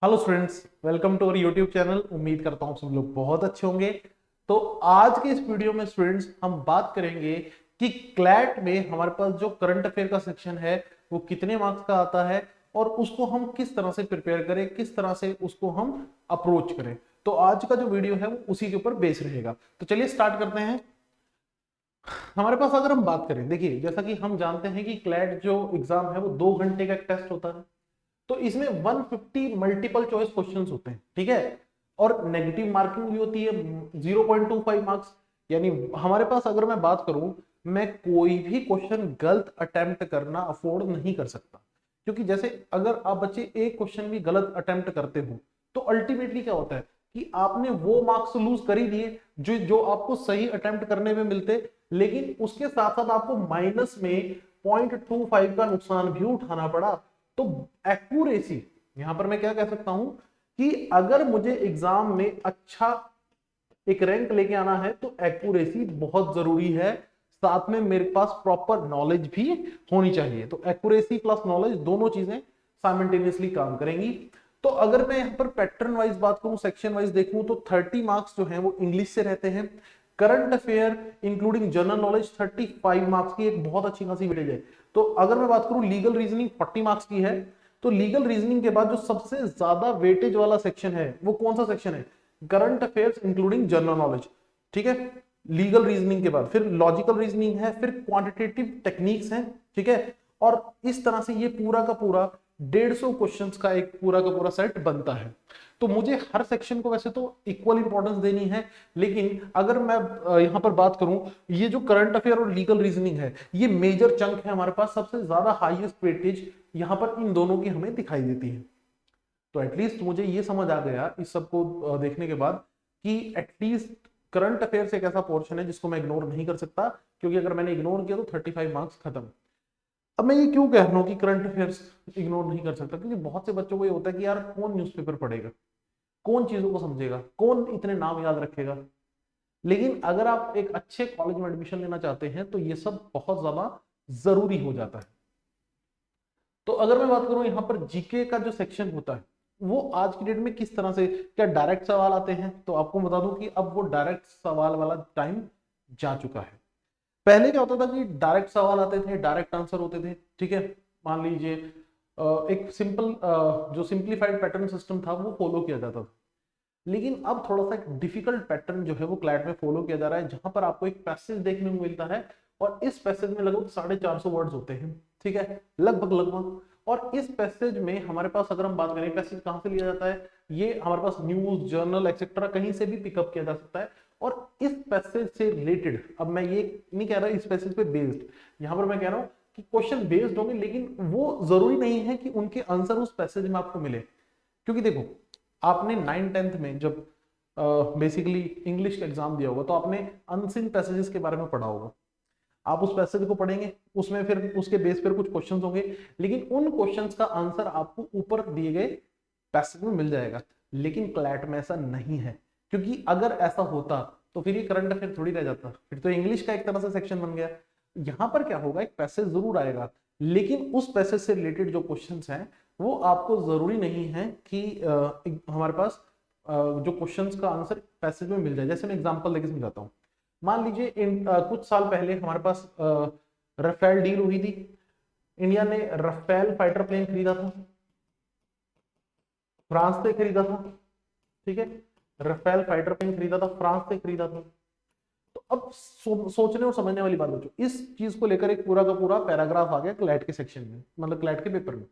Hello students, welcome to our YouTube channel. उम्मीद करता हूँ सब लोग बहुत अच्छे होंगे। तो आज के इस वीडियो में स्टूडेंट्स हम बात करेंगे कि क्लैट में हमारे पास जो करंट अफेयर का सेक्शन है वो कितने मार्क्स का आता है और उसको हम किस तरह से प्रिपेयर करें, किस तरह से उसको हम अप्रोच करें। तो आज का जो वीडियो है वो उसी के ऊपर बेस रहेगा। तो चलिए स्टार्ट करते हैं। हमारे पास अगर हम बात करें, देखिए जैसा कि हम जानते हैं कि क्लैट जो एग्जाम है वो 2 घंटे का एक टेस्ट होता है। तो इसमें 150 मल्टीपल चॉइस क्वेश्चंस होते हैं, ठीक है। और नेगेटिव मार्किंग भी होती है 0.25 मार्क्स। यानी हमारे पास अगर मैं बात करूं, मैं कोई भी क्वेश्चन गलत अटेम्प्ट करना अफोर्ड नहीं कर सकता। क्योंकि जैसे अगर आप बच्चे एक क्वेश्चन भी गलत अटेम्प्ट करते हो तो अल्टीमेटली क्या होता है कि आपने वो मार्क्स लूज कर ही दिए जो जो आपको सही अटेम्प्ट करने में मिलते। लेकिन उसके साथ साथ आपको माइनस में 0.25 का नुकसान भी उठाना पड़ा। तो एक्यूरेसी, यहां पर मैं क्या कह सकता हूं कि अगर मुझे एग्जाम में अच्छा एक रैंक लेके आना है तो एक्यूरेसी बहुत जरूरी है। साथ में मेरे पास प्रॉपर नॉलेज भी होनी चाहिए। तो एक्यूरेसी प्लस नॉलेज दोनों चीजें साइमल्टेनियसली काम करेंगी। तो अगर मैं यहाँ पर पैटर्न वाइज बात करूं, सेक्शन वाइज देखूं, तो 30 मार्क्स जो हैं वो इंग्लिश से रहते हैं। Current affair including general knowledge 35 marks की एक बहुत अच्छी खासी वेटेज है। तो अगर मैं बात करूं लीगल रीजनिंग 40 मार्क्स की है। तो लीगल रीजनिंग के बाद जो सबसे ज्यादा वेटेज वाला सेक्शन है वो कौन सा सेक्शन है? Current affairs including general knowledge, ठीक है। लीगल रीजनिंग के बाद फिर लॉजिकल रीजनिंग है, फिर क्वांटिटेटिव टेक्निक्स हैं, ठीक है। और इस तरह से ये पूरा का पूरा 150 क्वेश्चंस का एक पूरा का पूरा सेट बनता है। तो मुझे हर सेक्शन को वैसे तो इक्वल इंपॉर्टेंस देनी है, लेकिन अगर मैं यहां पर बात करूं, ये जो करंट अफेयर और लीगल रीजनिंग है ये मेजर चंक है हमारे पास। सबसे ज्यादा हाईएस्ट वेटेज यहां पर इन दोनों की हमें दिखाई देती है। तो एटलीस्ट मुझे ये समझ आ गया इस सबको देखने के बाद कि एटलीस्ट करंट अफेयर्स एक ऐसा पोर्शन है जिसको मैं इग्नोर नहीं कर सकता। क्योंकि अगर मैंने इग्नोर किया तो 35 मार्क्स खत्म। अब मैं ये क्यों कह रहा हूँ कि करंट अफेयर्स इग्नोर नहीं कर सकता? क्योंकि बहुत से बच्चों को ये होता है कि यार कौन न्यूज़पेपर पढ़ेगा, कौन चीजों को समझेगा, कौन इतने नाम याद रखेगा। लेकिन अगर आप एक अच्छे कॉलेज में एडमिशन लेना चाहते हैं तो ये सब बहुत ज्यादा जरूरी हो जाता है। तो अगर मैं बात करूं यहाँ पर जीके का जो सेक्शन होता है वो आज की डेट में किस तरह से, क्या डायरेक्ट सवाल आते हैं? तो आपको बता दूं कि अब वो डायरेक्ट सवाल वाला टाइम जा चुका है। पहले क्या होता था कि डायरेक्ट सवाल आते थे, डायरेक्ट आंसर होते थे, ठीक है। मान लीजिए एक सिंपल जो सिंप्लीफाइड पैटर्न सिस्टम था वो फॉलो किया जाता था। लेकिन अब थोड़ा सा एक डिफिकल्ट पैटर्न जो है वो क्लैट में फॉलो किया जा रहा है, जहां पर आपको एक पैसेज देखने को मिलता है और इस पैसेज में लगभग 450 वर्ड्स होते हैं, ठीक है, लगभग लगभग। और इस पैसेज में हमारे पास अगर हम बात करें पैसेज कहां से लिया जाता है, ये हमारे पास न्यूज जर्नल एक्सेट्रा कहीं से भी पिकअप किया जा सकता है। और इस पैसेज से रिलेटेड, अब मैं ये नहीं कह रहा इस पैसेज पे बेस्ड, यहां पर मैं कह रहा हूं कि क्वेश्चन बेस्ड होंगे, लेकिन वो जरूरी नहीं है कि उनके आंसर उस पैसेज में आपको मिले। क्योंकि देखो, आपने 9th 10th में जब बेसिकली इंग्लिश का एग्जाम दिया होगा तो आपने अनसीन पैसेजेस के बारे में पढ़ा होगा। आप उस पैसेज को पढ़ेंगे, उसमें फिर उसके बेस पर कुछ क्वेश्चंस होंगे, लेकिन उन क्वेश्चंस का आंसर आपको ऊपर दिए गए पैसेज में मिल जाएगा। लेकिन क्लैट में ऐसा नहीं है, क्योंकि अगर ऐसा होता तो फिर ये करंट अफेयर थोड़ी रह जाता, फिर तो इंग्लिश का एक तरह से सेक्शन बन गया। यहां पर क्या होगा, एक पैसेज जरूर आएगा, लेकिन उस पैसेज से रिलेटेड जो क्वेश्चंस हैं वो आपको जरूरी नहीं है कि हमारे पास जो क्वेश्चंस का आंसर पैसेज में मिल जाए। जैसे मैं एग्जांपल देके समझाता हूँ। मान लीजिए कुछ साल पहले हमारे पास रफेल डील हुई थी। इंडिया ने रफेल फाइटर प्लेन खरीदा था, फ्रांस से खरीदा था, ठीक है। रफेल फाइटर प्लेन खरीदा था, फ्रांस से खरीदा था। तो अब सोचने और समझने वाली बात बच्चों, इस चीज को लेकर एक पूरा का पूरा पैराग्राफ आ गया क्लैट के सेक्शन में, मतलब क्लैट के पेपर में।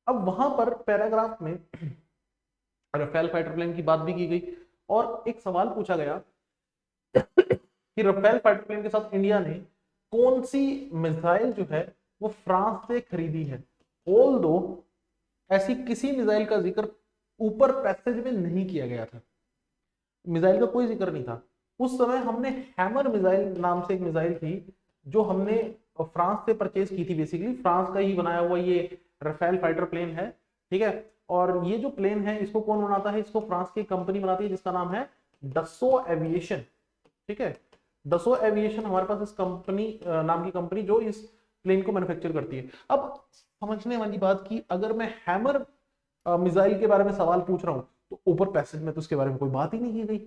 अब वहां पर पैराग्राफ में रफेल फाइटर प्लेन की बात भी की गई और एक सवाल पूछा गया कि रफेल फाइटर प्लेन के साथ इंडिया ने कौन सी मिसाइल जो है वो फ्रांस से खरीदी है। ऑल दो ऐसी किसी मिसाइल का जिक्र ऊपर पैसेज में नहीं किया गया था, मिसाइल का कोई जिक्र नहीं था। उस समय हमने हैमर मिसाइल नाम से एक मिसाइल थी जो हमने फ्रांस से परचेज की थी। बेसिकली फ्रांस का ही बनाया हुआ ये रफेल फाइटर प्लेन है, ठीक है। और ये जो प्लेन है इसको कौन बनाता है? इसको फ्रांस की कंपनी बनाती है जिसका नाम है डसो एविएशन, ठीक है। डसो एविएशन हमारे पास इस कंपनी नाम की कंपनी जो इस प्लेन को मैन्युफैक्चर करती है। अब समझने वाली बात कि अगर मैं हैमर मिसाइल के बारे में सवाल पूछ रहा हूं तो ऊपर पैसेज में तो उसके बारे में कोई बात ही नहीं की गई।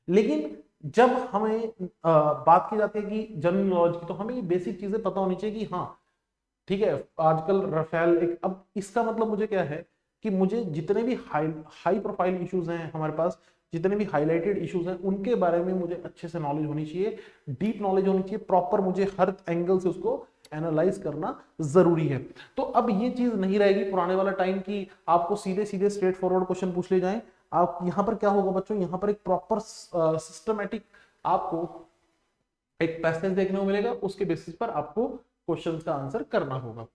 लेकिन जब हमें बात की जाती है कि जनरल नॉलेज की, तो हमें ये बेसिक चीजें पता होनी चाहिए कि हाँ ठीक है, आजकल राफेल एक, अब इसका मतलब मुझे क्या है कि मुझे जितने भी हाई हाई प्रोफाइल इश्यूज हैं हमारे पास, जितने भी हाईलाइटेड इश्यूज हैं उनके बारे में मुझे अच्छे से नॉलेज होनी चाहिए, डीप नॉलेज होनी चाहिए, प्रॉपर मुझे हर एंगल से उसको एनालाइज करना जरूरी है। तो अब ये चीज नहीं रहेगी पुराने वाला टाइम की आपको सीधे सीधे स्ट्रेट फॉरवर्ड क्वेश्चन पूछ ले जाएं। आप यहाँ पर क्या होगा बच्चों, यहाँ पर एक प्रॉपर सिस्टमेटिक आपको एक पैसेज देखने को मिलेगा, उसके बेसिस पर आपको क्वेश्चन का आंसर करना होगा।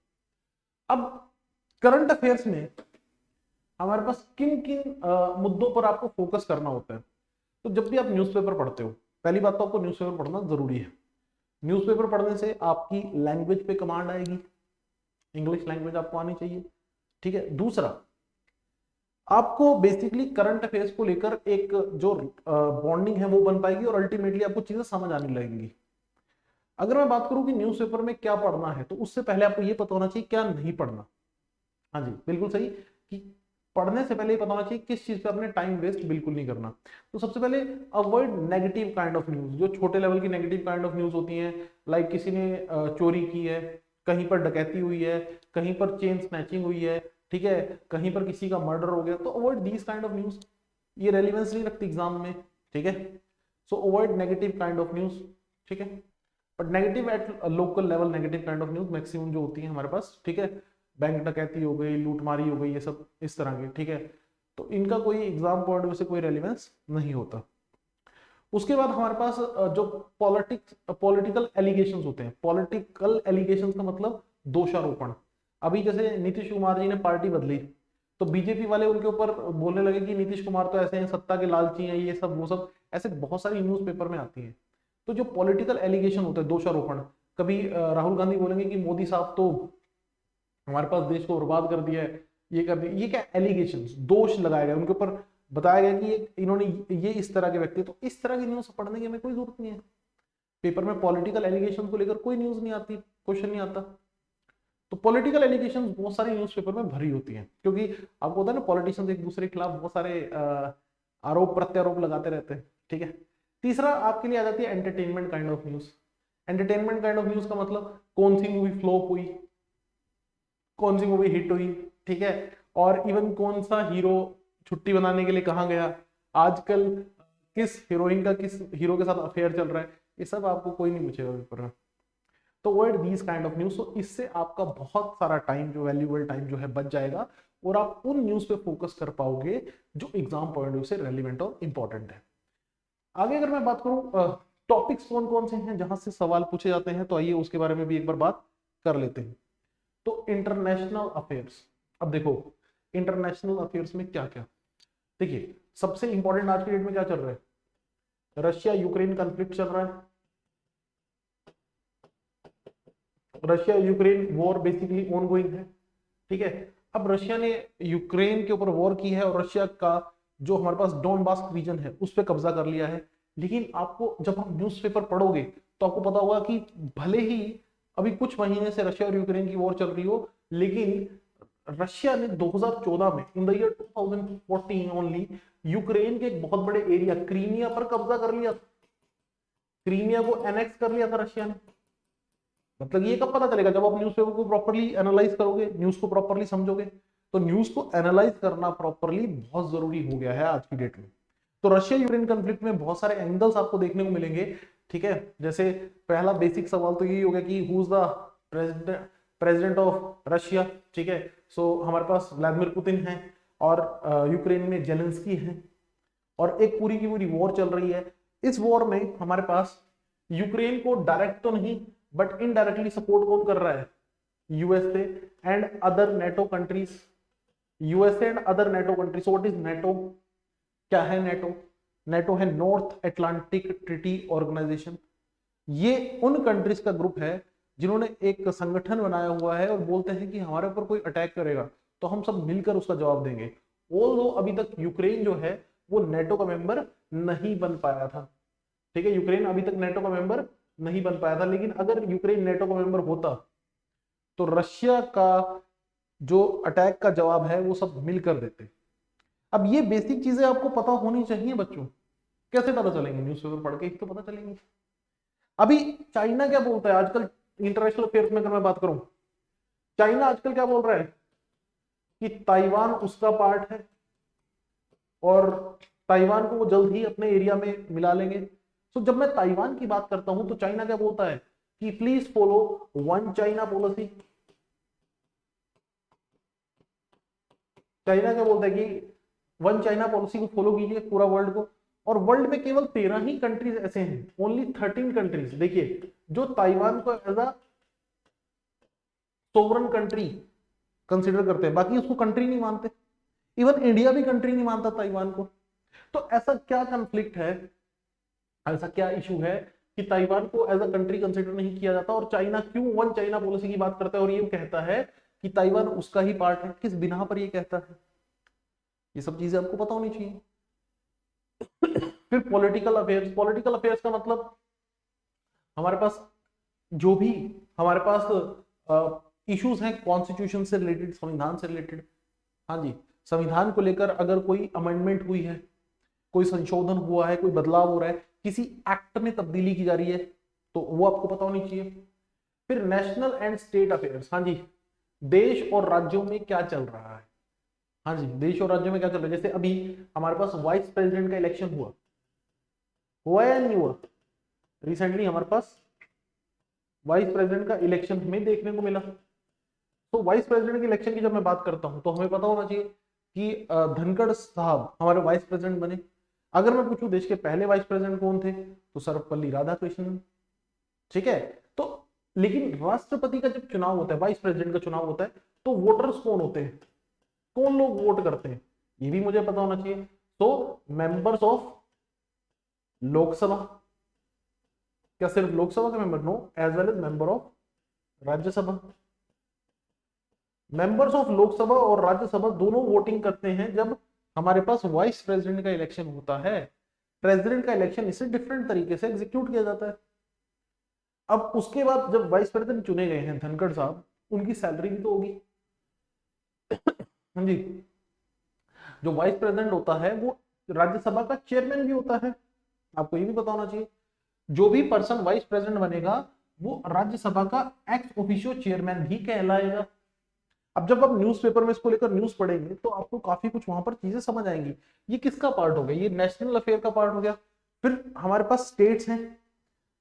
अब करंट अफेयर्स में हमारे पास किन किन मुद्दों पर आपको फोकस करना होता है। तो जब भी आप न्यूज़पेपर पढ़ते हो, पहली बात तो आपको न्यूज़पेपर पढ़ना जरूरी है। न्यूज़पेपर पढ़ने से आपकी लैंग्वेज पे कमांड आएगी, इंग्लिश लैंग्वेज आपको आनी चाहिए, ठीक है। दूसरा, आपको बेसिकली करंट अफेयर्स को लेकर एक जो बॉन्डिंग है वो बन पाएगी और अल्टीमेटली आपको चीजें समझ आने लगेंगी। अगर मैं बात करूं कि न्यूज़पेपर में क्या पढ़ना है, तो उससे पहले आपको ये पता होना चाहिए क्या नहीं पढ़ना। हाँ जी, बिल्कुल सही, कि पढ़ने से पहले ये पता होना चाहिए किस चीज पे अपने टाइम वेस्ट बिल्कुल नहीं करना। तो सबसे पहले avoid negative kind of news, जो छोटे लेवल की नेगेटिव काइंड ऑफ न्यूज होती हैं, लाइक किसी ने चोरी की है, कहीं पर डकैती हुई है, कहीं पर चेन स्नैचिंग हुई है, ठीक है, कहीं पर किसी का मर्डर हो गया, तो avoid these kind of news, ये रेलिवेंस नहीं रखती एग्जाम में, ठीक है। सो avoid negative kind of news, ठीक है। But negative at local level, negative kind of news maximum जो होती है हमारे पास, ठीक है, बैंक डकैती हो गई, लूटमारी हो गई, ये सब इस तरह के, ठीक है, तो इनका कोई एग्जाम पॉइंट ऑफ व्यू से कोई रेलिवेंस नहीं होता। उसके बाद हमारे पास जो पॉलिटिकल एलिगेशंस होते हैं, पॉलिटिकल एलिगेशंस का मतलब दोषारोपण। अभी जैसे नीतीश कुमार जी ने पार्टी बदली, तो बीजेपी वाले उनके ऊपर बोलने लगे कि नीतीश कुमार तो ऐसे हैं, सत्ता के लालची हैं, ये सब वो सब, ऐसे बहुत सारी न्यूज पेपर में आती है। तो जो पॉलिटिकल एलिगेशन होता है, दोषारोपण, कभी राहुल गांधी बोलेंगे कि मोदी साहब तो हमारे पास देश को बर्बाद कर दिया है, ये कर दिया, ये क्या एलिगेशन, दोष लगाए गए उनके ऊपर, बताया गया कि इन्होंने ये इस तरह के व्यक्ति, तो इस तरह की न्यूज पढ़ने की हमें कोई जरूरत नहीं है। पेपर में पॉलिटिकल एलिगेशन को लेकर कोई न्यूज नहीं आती, क्वेश्चन नहीं आता। तो पॉलिटिकल एलिगेशन बहुत सारी न्यूज पेपर में भरी होती है, क्योंकि आपको होता है ना पॉलिटिशियंस एक दूसरे के खिलाफ बहुत सारे आरोप प्रत्यारोप लगाते रहते हैं, ठीक है। तीसरा आपके लिए आ जाती है entertainment kind of news. Entertainment kind of news का मतलब कौन सी मूवी फ्लॉप हुई, कौन सी मूवी हिट हुई, ठीक है, और इवन कौन सा हीरो छुट्टी बनाने के लिए कहाँ गया, आजकल किस हीरोइन का किस हीरो के साथ अफेयर चल रहा है, ये सब आपको कोई नहीं पूछेगा पेपर में। तो avoid these kind of news. तो इससे आपका बहुत सारा टाइम, जो वैल्यूएबल टाइम जो है बच जाएगा, और आप उन न्यूज पे फोकस कर पाओगे जो एग्जाम पॉइंट ऑफ व्यू से रेलिवेंट और इंपॉर्टेंट है। आगे अगर मैं बात करूं टॉपिक्स कौन कौन से हैं जहां से सवाल पूछे जाते हैं, तो आइए उसके बारे में भी एक बार बात कर लेते हैं। तो इंटरनेशनल अफेयर्स, अब देखो इंटरनेशनल अफेयर्स में क्या क्या, देखिए सबसे इंपॉर्टेंट आज की डेट में क्या चल रहा है, रशिया यूक्रेन कॉन्फ्लिक्ट चल रहा है। Russia Ukraine war basically on going है, ठीक है। अब रशिया ने यूक्रेन के ऊपर वॉर की है और रशिया का जो हमारे पास डोनबास रीजन है उस पर कब्जा कर लिया है। लेकिन आपको जब हम न्यूज़पेपर पढ़ोगे तो आपको पता होगा कि भले ही अभी कुछ महीने से रशिया और यूक्रेन की वॉर चल रही हो, लेकिन रशिया ने 2014 में, in the year 2014 only, Ukraine के एक बहुत बड़े एरिया क्रीमिया पर कब्जा कर लिया। क्रीमिया को एनेक्स कर लिया था रशिया ने। मतलब ये कब पता चलेगा, जब आप न्यूज़पेपर को प्रॉपर्ली एनालाइज करोगे, न्यूज को प्रॉपर्ली समझोगे। तो न्यूज को एनालाइज करना प्रॉपर्ली बहुत जरूरी हो गया है आज की डेट में। तो रशिया यूक्रेन कॉन्फ्लिक्ट में बहुत सारे एंगल्स आपको देखने को मिलेंगे, ठीक है। जैसे पहला बेसिक सवाल तो यही होगा कि who is the president of Russia, ठीक है। सो हमारे पास व्लादिमीर पुतिन है और यूक्रेन में जेलेंस्की है, और एक पूरी की पूरी वॉर चल रही है। इस वॉर में हमारे पास यूक्रेन को डायरेक्ट तो नहीं बट इनडायरेक्टली सपोर्ट कौन कर रहा है, USA and other NATO countries. USA and other NATO countries. What is NATO, क्या है नेटो? नेटो है नॉर्थ अटलांटिक ट्रीटी ऑर्गेनाइजेशन। ये उन कंट्रीज का ग्रुप है जिन्होंने एक संगठन बनाया हुआ है और बोलते हैं कि हमारे ऊपर कोई अटैक करेगा तो हम सब मिलकर उसका जवाब देंगे। ऑल्दो अभी तक यूक्रेन जो है वो नेटो का मेंबर नहीं बन पाया था, ठीक है। यूक्रेन अभी तक नेटो का मेंबर नहीं बन पाया था, लेकिन अगर यूक्रेन नेटो का मेंबर होता तो रशिया का जो अटैक का जवाब है वो सब मिलकर देते। अब ये बेसिक चीजें आपको पता होनी चाहिए बच्चों। कैसे पता चलेंगे? न्यूज़पेपर पढ़ के ही तो पता चलेंगे। अभी चाइना क्या बोलता है आजकल इंटरनेशनल अफेयर्स में, अगर मैं बात करूं, चाइना आजकल क्या बोल रहा है कि ताइवान उसका पार्ट है और ताइवान को वो जल्द ही अपने एरिया में मिला लेंगे। तो जब मैं ताइवान की बात करता हूं तो चाइना क्या बोलता है कि please follow one China policy. China क्या बोलता है कि वन चाइना पॉलिसी को फॉलो कीजिए पूरा वर्ल्ड को। और वर्ल्ड में केवल 13 ही कंट्रीज ऐसे हैं, ओनली 13 कंट्रीज देखिए, जो ताइवान को as a sovereign country consider करते हैं, बाकी उसको कंट्री नहीं मानते। इवन इंडिया भी कंट्री नहीं मानता ताइवान को। तो ऐसा क्या कॉन्फ्लिक्ट है, ऐसा क्या इशू है कि ताइवान को एज अ कंट्री कंसिडर नहीं किया जाता, और चाइना क्यों वन चाइना पॉलिसी की बात करता है और ये कहता है कि ताइवान उसका ही पार्ट है? किस बिना पर ये कहता है? ये सब चीजें आपको पता होनी चाहिए। फिर पॉलिटिकल अफेयर्स। पॉलिटिकल अफेयर्स का मतलब हमारे पास जो भी हमारे पास इश्यूज हैं कॉन्स्टिट्यूशन से रिलेटेड, संविधान से रिलेटेड। हाँ जी, संविधान को लेकर अगर कोई अमेंडमेंट हुई है, कोई संशोधन हुआ है, कोई बदलाव हो रहा है, किसी एक्ट में तब्दीली की जा रही है, तो वो आपको पता होनी चाहिए। फिर नेशनल एंड स्टेट अफेयर्स। हाँ जी, देश और राज्यों में क्या चल रहा है। हाँ जी, देश और राज्यों में क्या चल रहा है। जैसे अभी हमारे पास वाइस प्रेसिडेंट का इलेक्शन हुआ या नहीं हुआ? रिसेंटली हमारे पास वाइस प्रेसिडेंट का इलेक्शन हमें देखने को मिला। तो वाइस प्रेसिडेंट के इलेक्शन की जब मैं बात करता हूं तो हमें पता होना चाहिए कि धनखड़ साहब हमारे वाइस प्रेसिडेंट बने। अगर मैं पूछूं देश के पहले वाइस प्रेसिडेंट कौन थे, तो सर्वपल्ली राधाकृष्णन। ठीक है, तो लेकिन राष्ट्रपति का जब चुनाव होता है, वाइस प्रेसिडेंट का चुनाव होता है, तो वोटर्स कौन होते हैं, कौन लोग वोट करते हैं, ये भी मुझे पता होना चाहिए। तो मेंबर्स ऑफ लोकसभा, क्या सिर्फ लोकसभा के member? No, as well as member of Rajya Sabha. Members of Lok Sabha और राज्यसभा दोनों वोटिंग करते हैं जब हमारे पास वाइस प्रेसिडेंट का इलेक्शन होता है। प्रेसिडेंट का इलेक्शन इससे डिफरेंट तरीके से एग्जीक्यूट किया जाता है। अब उसके बाद जब वाइस प्रेसिडेंट चुने गए हैं धनखड़ साहब, उनकी सैलरी भी तो होगी। हाँ जी, जो वाइस प्रेसिडेंट होता है वो राज्यसभा का चेयरमैन भी होता है, आपको ये भी पता होना चाहिए। जो भी पर्सन वाइस प्रेसिडेंट बनेगा वो राज्यसभा का एक्स ऑफिशियो चेयरमैन भी कहलाएगा। अब जब आप न्यूज़पेपर में इसको लेकर न्यूज पढ़ेंगे तो आपको काफी कुछ वहां पर चीजें समझ आएंगी। ये किसका पार्ट हो गया? ये नेशनल अफेयर का पार्ट हो गया। फिर हमारे पास स्टेट्स हैं।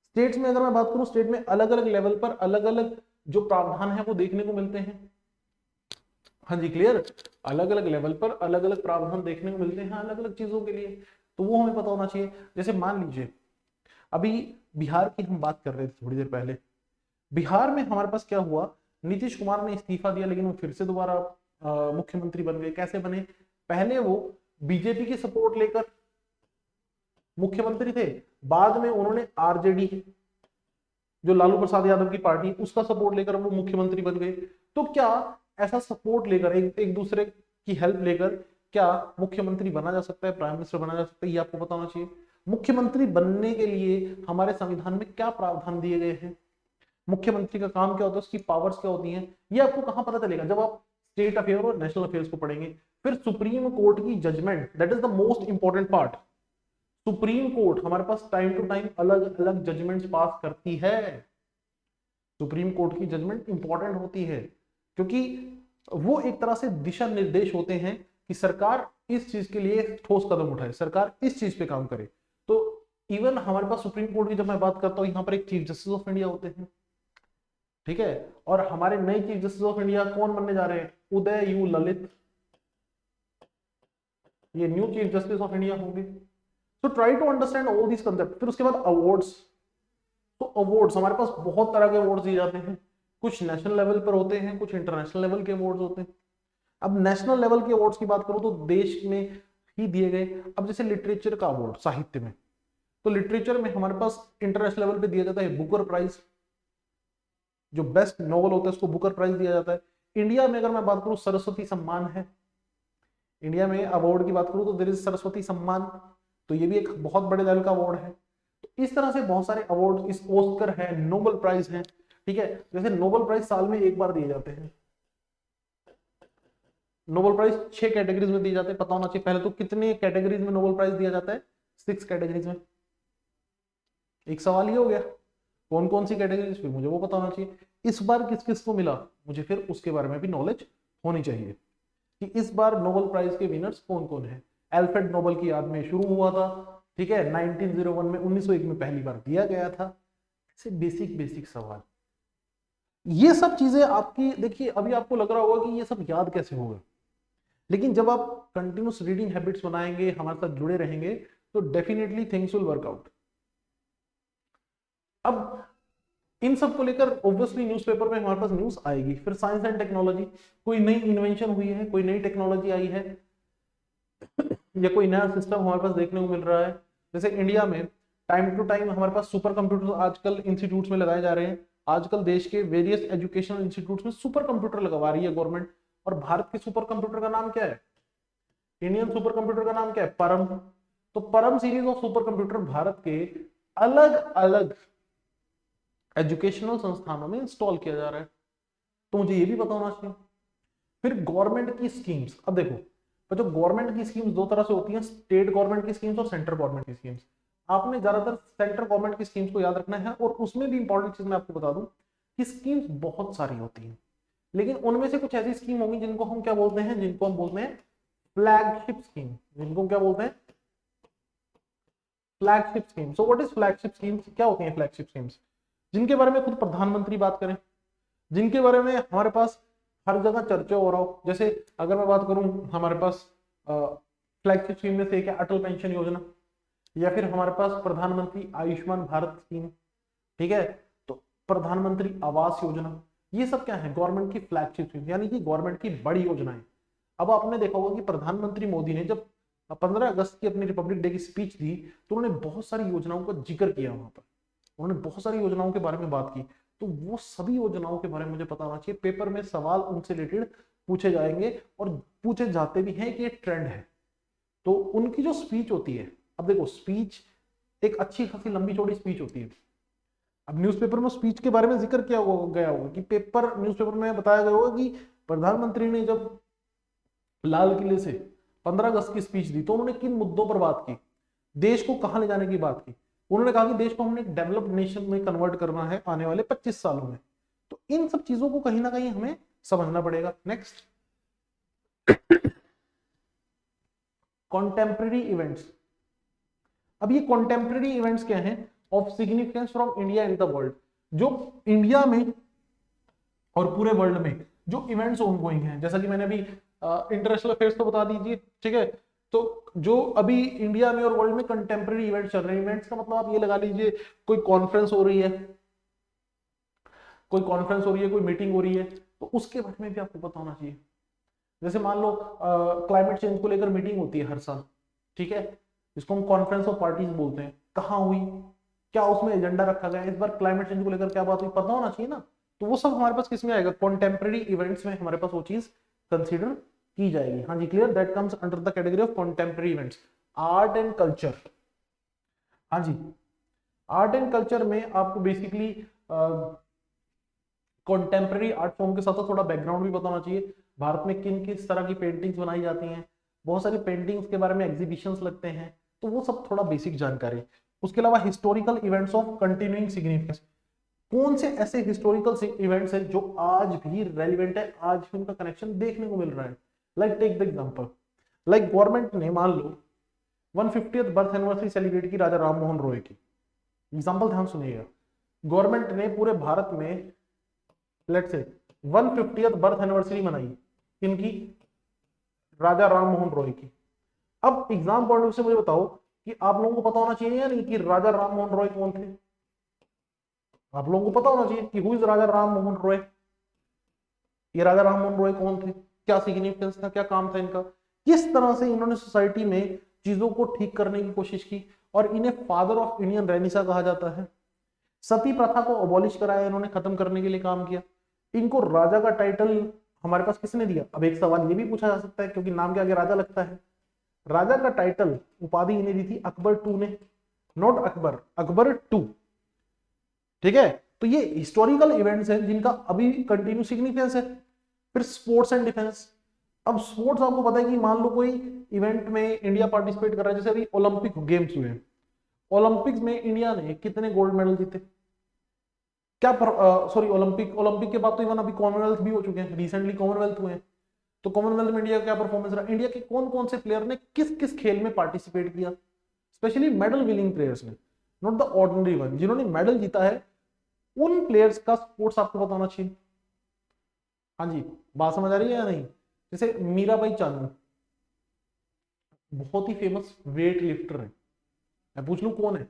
स्टेट्स में अगर मैं बात करूं, स्टेट में अलग अलग लेवल पर अलग अलग जो प्रावधान है वो देखने को मिलते हैं। हाँ जी, क्लियर। अलग अलग लेवल पर अलग अलग प्रावधान देखने को मिलते हैं अलग अलग चीजों के लिए, तो वो हमें पता होना चाहिए। जैसे मान लीजिए अभी बिहार की हम बात कर रहे थे थोड़ी देर पहले। बिहार में हमारे पास क्या हुआ, नीतीश कुमार ने इस्तीफा दिया लेकिन वो फिर से दोबारा मुख्यमंत्री बन गए। कैसे बने? पहले वो बीजेपी की सपोर्ट लेकर मुख्यमंत्री थे, बाद में उन्होंने आरजेडी, जो लालू प्रसाद यादव की पार्टी, उसका सपोर्ट लेकर वो मुख्यमंत्री बन गए। तो क्या ऐसा सपोर्ट लेकर, एक दूसरे की हेल्प लेकर क्या मुख्यमंत्री बना जा सकता है, प्राइम मिनिस्टर बना जा सकता है? ये आपको पता होना चाहिए। मुख्यमंत्री बनने के लिए हमारे संविधान में क्या प्रावधान दिए गए हैं, मुख्यमंत्री का काम क्या होता है, उसकी पावर्स क्या होती हैं, ये आपको कहां पता चलेगा? जब आप स्टेट अफेयर और नेशनल अफेयर्स को पढ़ेंगे। फिर सुप्रीम कोर्ट की judgement, that is the most important part. Supreme court हमारे पास टाइम टू टाइम अलग अलग जजमेंट्स पास करती है। सुप्रीम कोर्ट की जजमेंट इंपॉर्टेंट होती है क्योंकि वो एक तरह से दिशा निर्देश होते हैं कि सरकार इस चीज के लिए ठोस कदम उठाए, सरकार इस चीज पे काम करे। तो इवन हमारे पास सुप्रीम कोर्ट की जब मैं बात करता हूँ, यहाँ पर एक चीफ जस्टिस ऑफ इंडिया होते हैं। ठीक है, और हमारे नए चीफ जस्टिस ऑफ इंडिया कौन बनने जा रहे हैं? उदय यू ललित, ये new chief justice of India होंगे। So try to understand all this concept. फिर उसके बाद अवार्ड्स। तो अवार्ड्स हमारे पास बहुत तरह के अवार्ड्स दिए जाते हैं, कुछ नेशनल लेवल पर होते हैं, कुछ इंटरनेशनल लेवल के अवार्ड्स होते हैं। अब नेशनल लेवल के अवार्ड्स की बात करूं तो देश में ही दिए गए। अब जैसे लिटरेचर का अवार्ड साहित्य में, तो लिटरेचर में हमारे पास इंटरनेशनल लेवल पे दिया जाता है बुकर प्राइज, जो बेस्ट नॉवल होता है उसको बुकर प्राइज दिया जाता है। इंडिया में अगर मैं बात करूं सरस्वती सम्मान है, इंडिया में अवार्ड की बात करूं तो देयर इज सरस्वती सम्मान, तो ये भी एक बहुत बड़े लेवल का अवार्ड है। तो इस तरह से बहुत सारे अवार्ड, इस ऑस्कर है, नोबेल प्राइज है। ठीक है, जैसे नोबेल प्राइज साल में एक बार दिए जाते हैं, नोबेल प्राइज 6 कैटेगरीज में दिए जाते हैं, पता होना चाहिए पहले तो कितने कैटेगरीज में नोबेल प्राइज दिया जाता है, 6 कैटेगरीज में। एक सवाल ये हो गया, कौन कौन सी कैटेगरीज, फिर मुझे वो पता होना चाहिए। इस बार किस किस को मिला, मुझे फिर उसके बारे में भी नॉलेज होनी चाहिए कि इस बार नोबेल प्राइज के विनर्स कौन कौन है। अल्फ्रेड नोबेल की याद में शुरू हुआ था, ठीक है, 1901 में 1901 में पहली बार दिया गया था। ऐसे बेसिक बेसिक सवाल, ये सब चीजें आपकी देखिए, अभी आपको लग रहा होगा कि ये सब याद कैसे होगा, लेकिन जब आप कंटिन्यूस रीडिंग हैबिट्स बनाएंगे, हमारे साथ जुड़े रहेंगे, तो definitely things will work out. अब इन सब को लेकर ऑब्वियसली न्यूज़पेपर में हमारे पास न्यूज आएगी। फिर साइंस एंड टेक्नोलॉजी, कोई नई इन्वेंशन हुई है, कोई नई टेक्नोलॉजी आई है, या कोई नया सिस्टम हमारे पास देखने को मिल रहा है। जैसे इंडिया में टाइम टू टाइम हमारे पास सुपर कंप्यूटर आजकल इंस्टीट्यूट्स में लगाए जा रहे हैं। आजकल देश के वेरियस एजुकेशनल इंस्टीट्यूट्स में सुपर कंप्यूटर लगवा रही है गवर्नमेंट। और भारत के सुपर कंप्यूटर का नाम क्या है, इंडियन सुपर कंप्यूटर का नाम क्या है, परम। तो परम series of super computer Bharat के अलग अलग एजुकेशनल संस्थानों में इंस्टॉल किया जा रहा है, तो मुझे ये भी पता होना चाहिए। फिर गवर्नमेंट की स्कीम्स, अब देखो तो जो गवर्नमेंट की स्कीम्स दो तरह से होती हैं, स्टेट गवर्नमेंट की स्कीम्स और सेंट्रल गवर्नमेंट की स्कीम्स। आपने ज्यादातर सेंट्रल गवर्नमेंट की स्कीम्स को याद रखना है, और उसमें भी इंपॉर्टेंट चीज मैं आपको बता दूं कि स्कीम्स बहुत सारी होती हैं, लेकिन उनमें से कुछ ऐसी स्कीम होंगी जिनको हम क्या बोलते हैं, जिनको हम बोलते हैं फ्लैगशिप स्कीम। जिनको क्या बोलते हैं, flagship scheme. So what is flagship schemes, क्या होती हैं फ्लैगशिप स्कीम्स, जिनके बारे में खुद प्रधानमंत्री बात करें, जिनके बारे में हमारे पास हर जगह चर्चा हो रहा हो। जैसे अगर मैं बात करूं, हमारे पास फ्लैगशिप स्कीम में से एक है अटल पेंशन योजना, या फिर हमारे पास प्रधानमंत्री आयुष्मान भारत स्कीम, ठीक है, तो प्रधानमंत्री आवास योजना, ये सब क्या है, गवर्नमेंट की फ्लैगशिप स्कीम, यानी कि गवर्नमेंट की बड़ी योजनाएं। अब आपने देखा होगा कि प्रधानमंत्री मोदी ने जब 15 अगस्त की अपनी रिपब्लिक डे की स्पीच दी, तो उन्होंने बहुत सारी योजनाओं का जिक्र किया वहां पर, उन्होंने बहुत सारी योजनाओं के बारे में बात की। तो वो सभी योजनाओं के बारे में मुझे पता होना चाहिए, पेपर में सवाल उनसे रिलेटेड पूछे जाएंगे, और पूछे जाते भी हैं कि ये ट्रेंड है। तो उनकी जो स्पीच होती है, अब देखो स्पीच एक अच्छी खासी लंबी चौड़ी स्पीच होती है। अब न्यूज़पेपर में स्पीच के बारे में जिक्र किया गया होगा कि न्यूज़पेपर में बताया गया होगा कि प्रधानमंत्री ने जब लाल किले से 15 अगस्त की स्पीच दी तो उन्होंने किन मुद्दों पर बात की, देश को कहां ले जाने की बात की। उन्होंने कहा कि देश को हमने एक डेवलप्ड नेशन में कन्वर्ट करना है आने वाले 25 सालों में। तो इन सब चीजों को कहीं ना कहीं हमें समझना पड़ेगा। Next, contemporary events. अब ये कॉन्टेम्पररी इवेंट्स क्या हैं, of significance from India in the world, जो इंडिया में और पूरे वर्ल्ड में जो इवेंट्स ऑनगोइंग हैं। जैसा कि मैंने अभी इंटरनेशनल अफेयर्स तो बता दीजिए, ठीक है, तो जो अभी इंडिया में और वर्ल्ड में कंटेम्पररी इवेंट्स चल रहे हैं, इवेंट्स का मतलब आप ये लगा लीजिए कोई कॉन्फ्रेंस हो रही है, कोई कॉन्फ्रेंस हो रही है, कोई मीटिंग हो रही है, तो उसके बारे में भी आपको पता होना चाहिए। जैसे मान लो क्लाइमेट चेंज को लेकर मीटिंग होती है हर साल, ठीक है, इसको हम कॉन्फ्रेंस ऑफ पार्टीज बोलते हैं। कहाँ हुई, क्या उसमें एजेंडा रखा गया, इस बार क्लाइमेट चेंज को लेकर क्या बात हुई, पता होना चाहिए ना। तो वो सब हमारे पास किस में आएगा, कॉन्टेम्पररी इवेंट्स में हमारे पास वो चीज कंसिडर की जाएगी। हाँ जी, clear, that comes under the category of contemporary events. Art and culture, हाँ जी, आर्ट एंड कल्चर में आपको बेसिकली कॉन्टेम्पररी आर्ट फॉर्म के साथ थोड़ा बैकग्राउंड भी बताना चाहिए। भारत में किन किस तरह की पेंटिंग्स बनाई जाती हैं, बहुत सारी पेंटिंग्स के बारे में एग्जीबिशंस लगते हैं, तो वो सब थोड़ा बेसिक जानकारी। उसके अलावा historical events of continuing significance, कौन से ऐसे हिस्टोरिकल इवेंट्स हैं जो आज भी रेलिवेंट है, आज भी उनका कनेक्शन देखने को मिल रहा है। Like take the example, like government ने मान लो 150th बर्थ एनिवर्सरी सेलिब्रेट की राजा राम मोहन रॉय की। एग्जांपल ध्यान सुनिएगा, गवर्नमेंट ने पूरे भारत में let's say 150th birth anniversary मनाई, इनकी, राजा राम मोहन रॉय की। अब एग्जाम पॉइंट ऑफ से मुझे बताओ कि आप लोगों को पता होना चाहिए या नहीं कि राजा राम मोहन रॉय कौन थे। आप लोगों को पता होना चाहिए कि हु इज राजा राम मोहन रॉय, ये राजा राम मोहन रॉय कौन थे, क्या सिग्निफिकेंस था, क्या काम था इनका, किस तरह से इन्होंने सोसाइटी में चीजों को ठीक करने की कोशिश की, और इन्हें फादर ऑफ इंडियन रेनेसां कहा जाता है। सती प्रथा को अबॉलिश कराया इन्होंने, खत्म करने के लिए काम किया। इनको राजा का टाइटल हमारे पास किसने दिया। अब एक सवाल ये भी पूछा जा सकता है, क्योंकि नाम के आगे राजा लगता है, राजा का टाइटल उपाधि इन्हें दी थी अकबर टू ने, नॉट अकबर, अकबर टू, ठीक है। तो ये हिस्टोरिकल इवेंट्स हैं जिनका अभी कंटिन्यू सिग्निफिकेंस है। फिर स्पोर्ट्स एंड डिफेंस, अब स्पोर्ट्स आपको पता है कि मान लो कोई इवेंट में इंडिया पार्टिसिपेट कर रहा है, जैसे अभी ओलंपिक गेम्स हुए, ओलंपिक्स में इंडिया ने कितने गोल्ड मेडल जीते? क्या सॉरी, ओलंपिक ओलंपिक के बाद तो इवन अभी कॉमनवेल्थ भी हो चुके हैं, रिसेंटली कॉमनवेल्थ हुए हैं। तो कॉमनवेल्थ में इंडिया का क्या परफॉर्मेंस रहा? इंडिया के कौन कौन से प्लेयर ने किस किस खेल में पार्टिसिपेट किया? स्पेशली मेडल विनिंग प्लेयर्स ने, नॉट द ऑर्डिनरी वन, जिन्होंने मेडल जीता है, उन प्लेयर्स का स्पोर्ट्स आपको बताना चाहिए। हाँ जी, बात समझ आ रही है या नहीं? जैसे मीराबाई चानू बहुत ही फेमस वेट लिफ्टर है, मैं पूछ लूं कौन है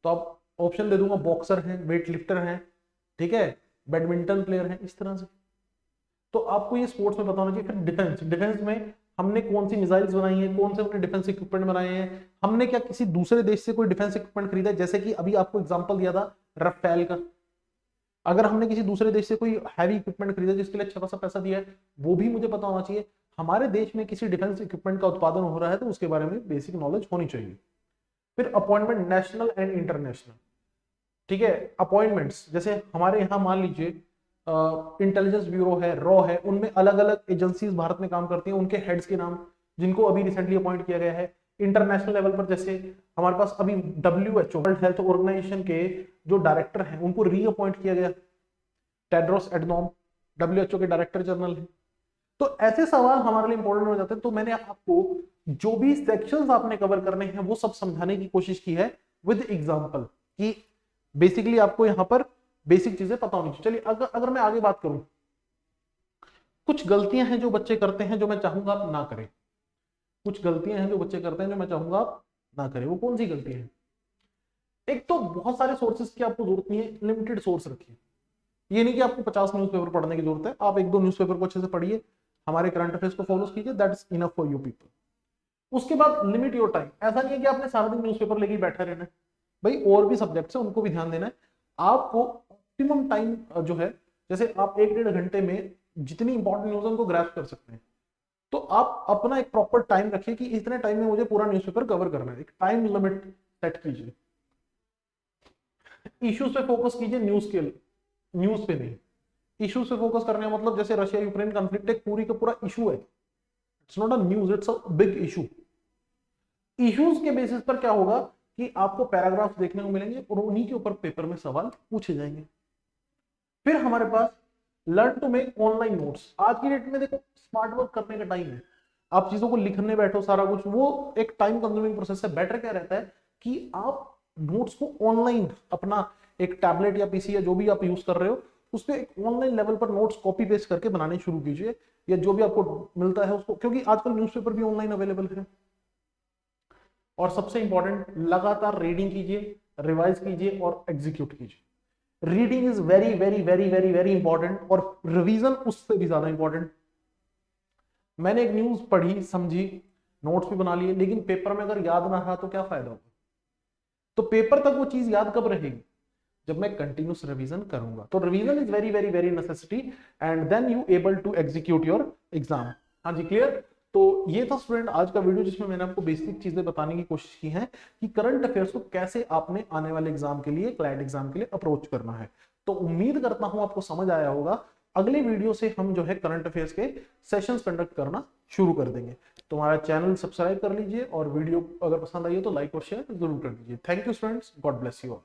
तो आप ऑप्शन दे दूंगा, बॉक्सर हैं, वेट लिफ्टर हैं, ठीक है, बैडमिंटन प्लेयर हैं, इस तरह से। तो आपको ये स्पोर्ट्स में पता होना चाहिए। फिर डिफेंस, डिफेंस में हमने कौन सी मिसाइल्स बनाई हैं, कौन से अपने डिफेंस इक्विपमेंट बनाए हैं, हमने क्या किसी दूसरे देश से कोई डिफेंस इक्विपमेंट खरीदा है? जैसे कि अभी आपको एग्जांपल दिया था रफेल का, अगर हमने किसी दूसरे देश से कोई हैवी इक्विपमेंट खरीदा जिसके लिए अच्छा खासा पैसा दिया है, वो भी मुझे पता होना चाहिए। हमारे देश में किसी डिफेंस इक्विपमेंट का उत्पादन हो रहा है तो उसके बारे में बेसिक नॉलेज होनी चाहिए। फिर अपॉइंटमेंट, नेशनल एंड इंटरनेशनल, ठीक है, अपॉइंटमेंट्स जैसे हमारे यहाँ मान लीजिए इंटेलिजेंस ब्यूरो है, रॉ है, उनमें अलग अलग एजेंसीज भारत में काम करती हैं, उनके हेड्स के नाम, जिनको अभी रिसेंटली अपॉइंट किया गया है। इंटरनेशनल लेवल पर जैसे हमारे पास अभी WHO, वर्ल्ड हेल्थ ऑर्गेनाइजेशन के जो डायरेक्टर हैं उनको रीअपॉइंट किया गया, टेड्रोस एडनॉम WHO के डायरेक्टर जनरल है। तो ऐसे सवाल हमारे लिए इंपॉर्टेंट हो जाते हैं। तो मैंने आपको जो भी सेक्शंस आपने कवर करने हैं वो सब समझाने की कोशिश की है विद एग्जांपल, कि बेसिकली आपको यहां पर बेसिक चीजें पता होनी चाहिए। चलिए अगर मैं आगे बात करूं, कुछ गलतियां हैं जो बच्चे करते हैं जो मैं चाहूंगा आप ना करें, कुछ गलतियां हैं जो बच्चे करते हैं जो मैं चाहूंगा आप ना करें। वो कौन सी गलतियां हैं? एक तो बहुत सारे सोर्सेज की आपको जरूरत नहीं है, लिमिटेड सोर्स रखिए। ये नहीं कि आपको 50 न्यूज़पेपर पढ़ने की जरूरत है, आप एक दो न्यूज़पेपर को अच्छे से पढ़िए, हमारे करंट अफेयर्स को फॉलो कीजिए, that is enough for you people. उसके बाद लिमिट योर टाइम, ऐसा नहीं है कि आपने सारा दिन न्यूज़पेपर लेके बैठा रहना है, भाई और भी सब्जेक्ट्स है उनको भी ध्यान देना है। आपको ऑप्टिमम टाइम जो है, जैसे आप 1-1.5 घंटे में जितनी इंपॉर्टेंट न्यूज है उनको ग्रैस्प कर सकते हैं, तो आप अपना एक प्रॉपर टाइम रखिए कि इतने टाइम में मुझे पूरा न्यूज़पेपर कवर करना है, एक टाइम लिमिट सेट कीजिए। इश्यूज पे फोकस कीजिए, न्यूज पे नहीं। इश्यूज पे फोकस करने का मतलब जैसे रशिया यूक्रेन कॉन्फ्लिक्ट एक पूरी का पूरा इशू है, it's not a news, it's a big issue. Issues के बेसिस पर क्या होगा कि आपको पैराग्राफ देखने को मिलेंगे और उन्हीं के ऊपर पेपर में सवाल पूछे जाएंगे। फिर हमारे पास learn to make online notes. आज की डेट में देखो स्मार्ट वर्क करने का टाइम है, आप चीजों को लिखने बैठो सारा कुछ, वो एक टाइम कंज्यूमिंग प्रोसेस है। बेटर क्या रहता है कि आप नोट्स को ऑनलाइन अपना एक टैबलेट या पीसी या जो भी आप यूज कर रहे हो उस पर एक ऑनलाइन लेवल पर नोट्स कॉपी पेस्ट करके बनाने शुरू कीजिए, या जो भी आपको मिलता है उसको, क्योंकि आजकल न्यूज़पेपर भी ऑनलाइन अवेलेबल है। और सबसे इंपॉर्टेंट, लगातार रीडिंग कीजिए, रिवाइज कीजिए और एग्जीक्यूट कीजिए। Reading is very very very very very important, और रिवीजन उससे भी ज्यादा इंपॉर्टेंट। मैंने एक न्यूज पढ़ी, समझी, नोट्स भी बना लिए, लेकिन पेपर में अगर याद ना रहा तो क्या फायदा होगा? तो पेपर तक वो चीज याद कब रहेगी? जब मैं कंटिन्यूस रिवीजन करूंगा। तो revision is very very very necessity, and then you able to execute your exam. हाँ जी, क्लियर? तो ये था स्टूडेंट आज का वीडियो, जिसमें मैंने आपको बेसिक चीजें बताने की कोशिश की है कि करंट अफेयर्स को कैसे आपने आने वाले एग्जाम के लिए, क्लैट एग्जाम के लिए अप्रोच करना है। तो उम्मीद करता हूं आपको समझ आया होगा। अगले वीडियो से हम जो है करंट अफेयर्स के सेशंस कंडक्ट करना शुरू कर देंगे। तो हमारा चैनल सब्सक्राइब कर लीजिए, और वीडियो अगर पसंद आई हो तो लाइक और शेयर जरूर कर दीजिए। Thank you students, God bless you all.